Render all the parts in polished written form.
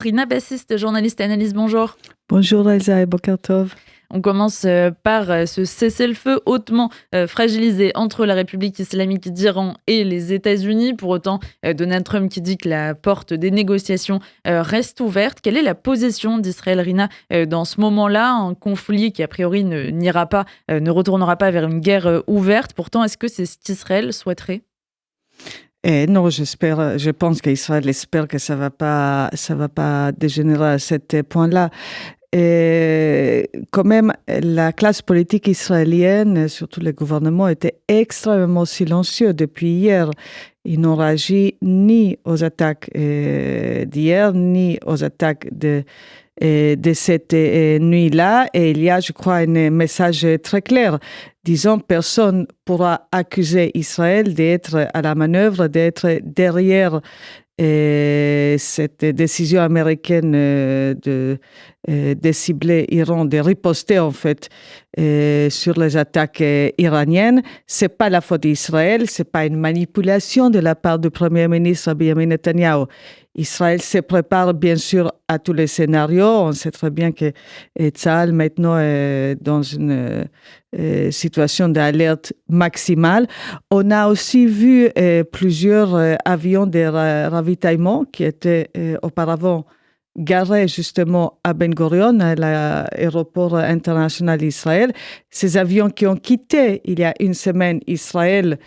Rina Bassiste, journaliste et analyste, bonjour. Bonjour Elsa et Boker Tov. On commence par ce cessez-le-feu hautement fragilisé entre la République islamique d'Iran et les États-Unis. Pour autant, Donald Trump qui dit que la porte des négociations reste ouverte. Quelle est la position d'Israël, Rina, dans ce moment-là? Un conflit qui, a priori, ne retournera pas vers une guerre ouverte. Pourtant, est-ce que c'est ce qu'Israël souhaiterait? Non, je pense qu'Israël espère que ça va pas dégénérer à ce point-là. Et quand même, la classe politique israélienne, surtout le gouvernement, était extrêmement silencieux depuis hier. Ils n'ont réagi ni aux attaques d'hier, ni aux attaques de cette nuit-là. Et il y a, je crois, un message très clair. Disons, personne pourra accuser Israël d'être à la manœuvre, d'être derrière cette décision américaine de cibler Iran, de riposter en fait sur les attaques iraniennes. C'est pas la faute d'Israël, c'est pas une manipulation de la part du Premier ministre Benjamin Netanyahu. Israël se prépare bien sûr à tous les scénarios. On sait très bien que Tzahal maintenant est dans une situation d'alerte maximale. On a aussi vu plusieurs avions de ravitaillement qui étaient auparavant garés justement à Ben Gurion, à l'aéroport international d'Israël. Ces avions qui ont quitté il y a une semaine Israël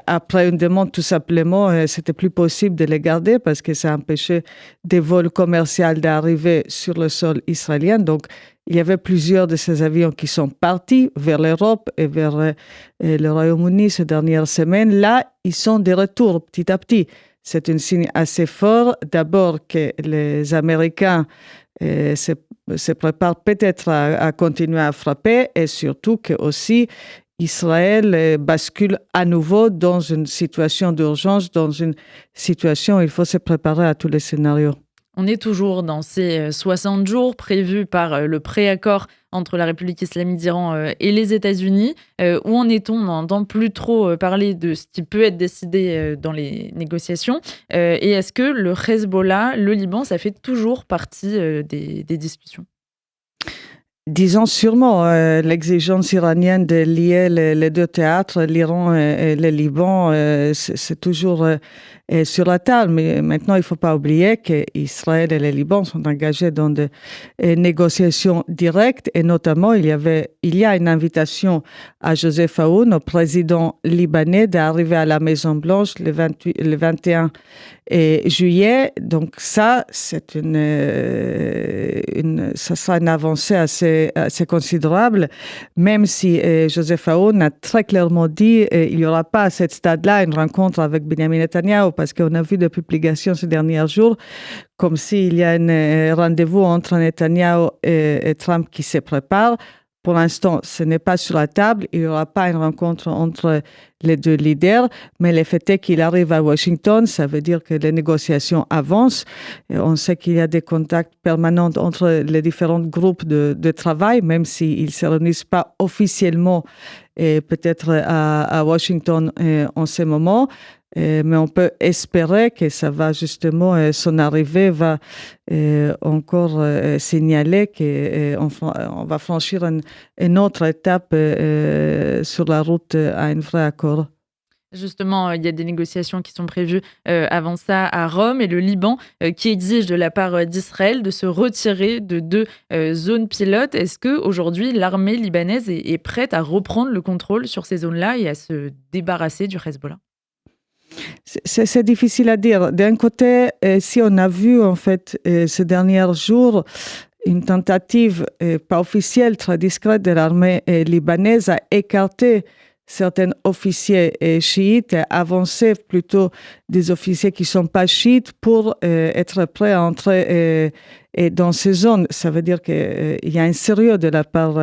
après une demande, tout simplement, c'était plus possible de les garder parce que ça empêchait des vols commerciaux d'arriver sur le sol israélien. Donc, il y avait plusieurs de ces avions qui sont partis vers l'Europe et vers le Royaume-Uni ces dernières semaines. Là, ils sont de retour petit à petit. C'est un signe assez fort. D'abord que les Américains se préparent peut-être à continuer à frapper et surtout que aussi Israël bascule à nouveau dans une situation d'urgence, dans une situation où il faut se préparer à tous les scénarios. On est toujours dans ces 60 jours prévus par le préaccord entre la République islamique d'Iran et les États-Unis. Où en est-on? On n'entend plus trop parler de ce qui peut être décidé dans les négociations. Et est-ce que le Hezbollah, le Liban, ça fait toujours partie des discussions? Disons sûrement l'exigence iranienne de lier les deux théâtres, l'Iran et le Liban, c'est toujours sur la table. Mais maintenant, il ne faut pas oublier qu'Israël et le Liban sont engagés dans des négociations directes. Et notamment, il y a une invitation à Joseph Aoun, au président libanais, d'arriver à la Maison-Blanche le 21 juillet. Donc ça, ça sera une avancée assez considérable, même si Joseph Aoun a très clairement dit qu'il n'y aura pas à ce stade-là une rencontre avec Benjamin Netanyahu, parce qu'on a vu des publications ces derniers jours comme s'il y a un rendez-vous entre Netanyahu et Trump qui se prépare. Pour l'instant, ce n'est pas sur la table. Il n'y aura pas une rencontre entre les deux leaders. Mais le fait est qu'il arrive à Washington, ça veut dire que les négociations avancent. Et on sait qu'il y a des contacts permanents entre les différents groupes de travail, même s'ils ne se réunissent pas officiellement et peut-être à Washington en ce moment. Mais on peut espérer que ça va justement, son arrivée va encore signaler qu'on va franchir une autre étape sur la route à un vrai accord. Justement, il y a des négociations qui sont prévues avant ça à Rome et le Liban qui exige de la part d'Israël de se retirer de deux zones pilotes. Est-ce qu'aujourd'hui, l'armée libanaise est prête à reprendre le contrôle sur ces zones-là et à se débarrasser du Hezbollah? C'est difficile à dire. D'un côté, si on a vu en fait ces derniers jours une tentative pas officielle, très discrète de l'armée libanaise à écarter certains officiers chiites, à avancer plutôt des officiers qui ne sont pas chiites pour être prêts à entrer dans ces zones. Ça veut dire qu'il y a un sérieux de la part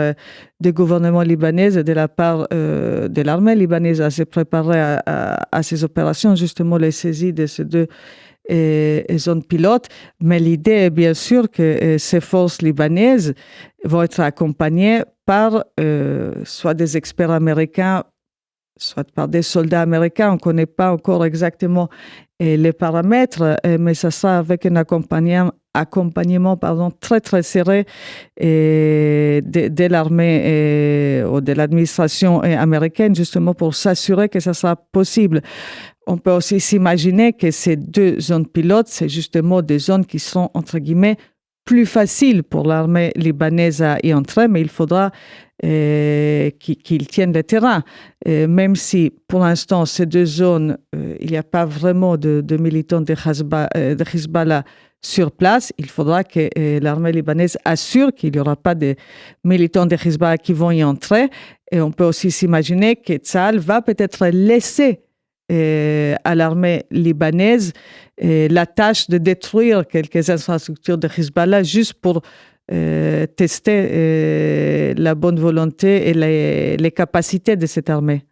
du gouvernement libanais et de la part de l'armée libanaise à se préparer à ces opérations, justement les saisies de ces deux zones pilotes. Mais l'idée est bien sûr que ces forces libanaises vont être accompagnées par soit des experts américains, soit par des soldats américains. On ne connaît pas encore exactement les paramètres, mais ça sera avec un accompagnement très très serré de l'armée ou de l'administration américaine, justement pour s'assurer que ça sera possible. On peut aussi s'imaginer que ces 2 zones pilotes, c'est justement des zones qui sont, entre guillemets, plus faciles pour l'armée libanaise à y entrer, mais il faudra qu'ils tiennent le terrain. Même si, pour l'instant, ces 2 zones, il n'y a pas vraiment de militants de Hezbollah sur place, il faudra que l'armée libanaise assure qu'il n'y aura pas de militants de Hezbollah qui vont y entrer. Et on peut aussi s'imaginer que Tsahal va peut-être laisser à l'armée libanaise la tâche de détruire quelques infrastructures de Hezbollah juste pour tester la bonne volonté et les capacités de cette armée.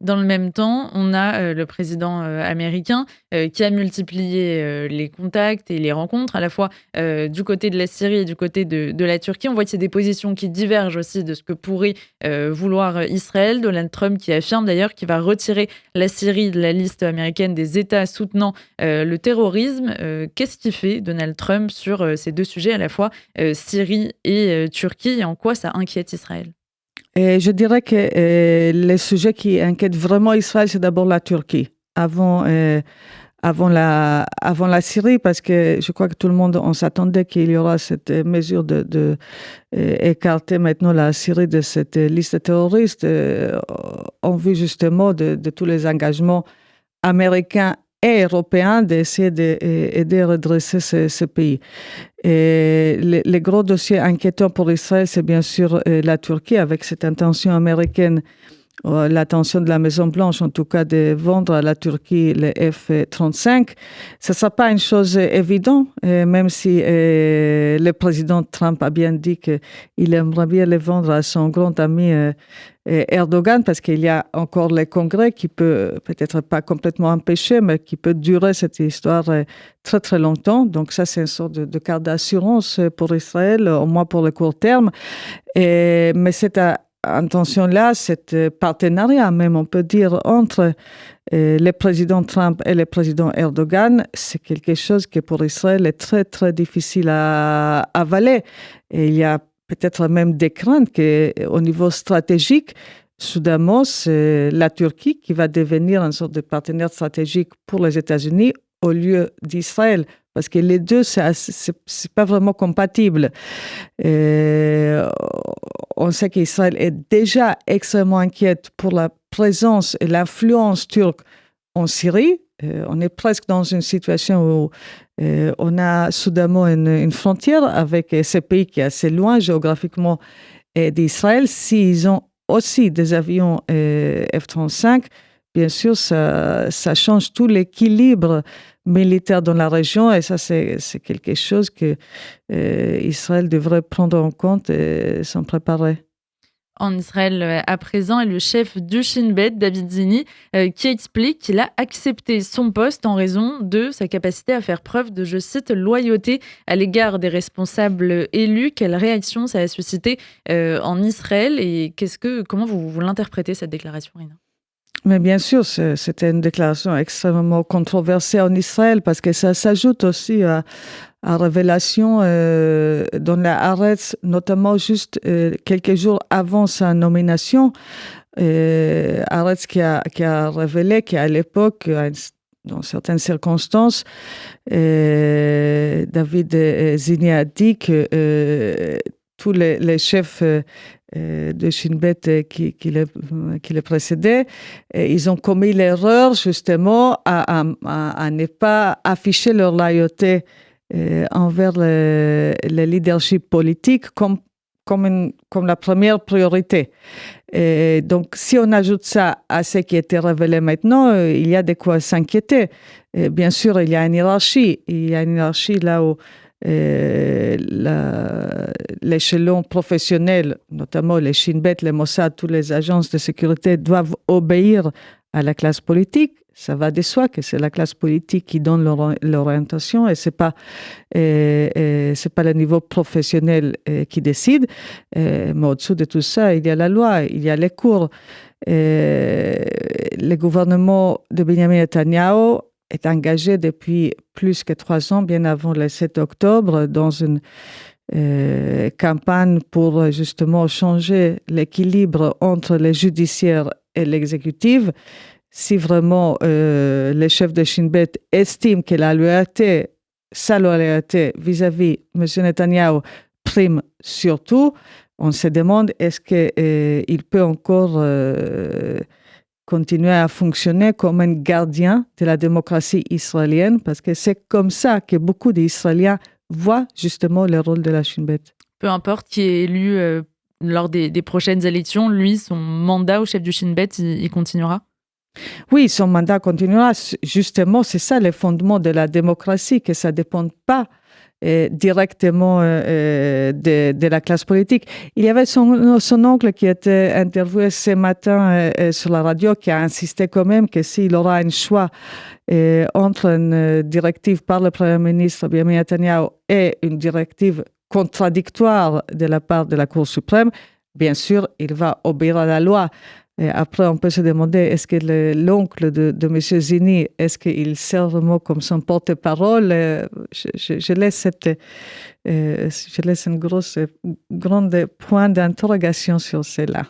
Dans le même temps, on a le président américain qui a multiplié les contacts et les rencontres, à la fois du côté de la Syrie et du côté de la Turquie. On voit que c'est des positions qui divergent aussi de ce que pourrait vouloir Israël. Donald Trump qui affirme d'ailleurs qu'il va retirer la Syrie de la liste américaine des États soutenant le terrorisme. Qu'est-ce qu'il fait, Donald Trump, sur ces 2 sujets, à la fois Syrie et Turquie, et en quoi ça inquiète Israël? Et je dirais que le sujet qui inquiète vraiment Israël, c'est d'abord la Turquie, avant la Syrie, parce que je crois que tout le monde, on s'attendait qu'il y aura cette mesure de écarter maintenant la Syrie de cette liste terroriste, en vue justement de tous les engagements américains et européens d'essayer d'aider à redresser ce pays. Et les gros dossiers inquiétants pour Israël, c'est bien sûr la Turquie, avec cette intention américaine, l'intention de la Maison-Blanche, en tout cas, de vendre à la Turquie les F-35. Ce ne sera pas une chose évidente, même si le président Trump a bien dit qu'il aimerait bien les vendre à son grand ami Erdogan, parce qu'il y a encore le Congrès qui peut peut-être pas complètement empêcher, mais qui peut durer cette histoire très très longtemps. Donc ça, c'est une sorte de carte d'assurance pour Israël, au moins pour le court terme. Mais cette intention-là, cet partenariat même, on peut dire, entre le président Trump et le président Erdogan, c'est quelque chose qui pour Israël est très très difficile à avaler. Et il y a peut-être même des craintes qu'au niveau stratégique, soudainement, c'est la Turquie qui va devenir une sorte de partenaire stratégique pour les États-Unis au lieu d'Israël. Parce que les deux, c'est pas vraiment compatible. On sait qu'Israël est déjà extrêmement inquiète pour la présence et l'influence turque en Syrie. On est presque dans une situation où on a soudainement une frontière avec ce pays qui est assez loin géographiquement d'Israël. S'ils ont aussi des avions F-35, bien sûr, ça change tout l'équilibre militaire dans la région, et ça, c'est quelque chose que Israël devrait prendre en compte et s'en préparer. En Israël à présent, est le chef du Shin Bet, David Zini, qui explique qu'il a accepté son poste en raison de sa capacité à faire preuve de, je cite, loyauté à l'égard des responsables élus. Quelle réaction ça a suscité en Israël, et comment vous l'interprétez, cette déclaration, Rina? Mais bien sûr, c'était une déclaration extrêmement controversée en Israël, parce que ça s'ajoute aussi à révélation dans la Haaretz, notamment juste quelques jours avant sa nomination. Haaretz qui a révélé qu'à l'époque, dans certaines circonstances, David Zini a dit que tous les chefs de Shin Bet qui le précédaient, ils ont commis l'erreur justement à ne pas afficher leur loyauté envers le leadership politique comme la première priorité. Et donc, si on ajoute ça à ce qui a été révélé maintenant, il y a de quoi s'inquiéter. Et bien sûr, il y a une hiérarchie. Il y a une hiérarchie là où l'échelon professionnel, notamment les Shin Bet, les Mossad, toutes les agences de sécurité doivent obéir à la classe politique. Ça va de soi que c'est la classe politique qui donne l'orientation, et c'est pas le niveau professionnel qui décide. Mais au-dessous de tout ça, il y a la loi, il y a les cours. Le gouvernement de Benjamin Netanyahu est engagé depuis plus que 3 ans, bien avant le 7 octobre, dans une campagne pour justement changer l'équilibre entre le judiciaire et l'exécutif. Si vraiment le chef de Shin Bet estime que sa loyauté vis-à-vis de M. Netanyahou prime surtout, on se demande est-ce qu'il peut encore continuer à fonctionner comme un gardien de la démocratie israélienne, parce que c'est comme ça que beaucoup d'Israéliens voient justement le rôle de la Shin Bet. Peu importe qui est élu lors des prochaines élections, lui, son mandat au chef du Shin Bet, il continuera? Oui, son mandat continuera. Justement, c'est ça le fondement de la démocratie, que ça ne dépend pas directement de la classe politique. Il y avait son oncle qui était interviewé ce matin sur la radio, qui a insisté quand même que s'il aura un choix entre une directive par le Premier ministre Benjamin Netanyahu et une directive contradictoire de la part de la Cour suprême, bien sûr, il va obéir à la loi. Et après, on peut se demander, est-ce que l'oncle de M. Zinni, est-ce qu'il sert vraiment comme son porte-parole? Je laisse un grande point d'interrogation sur cela.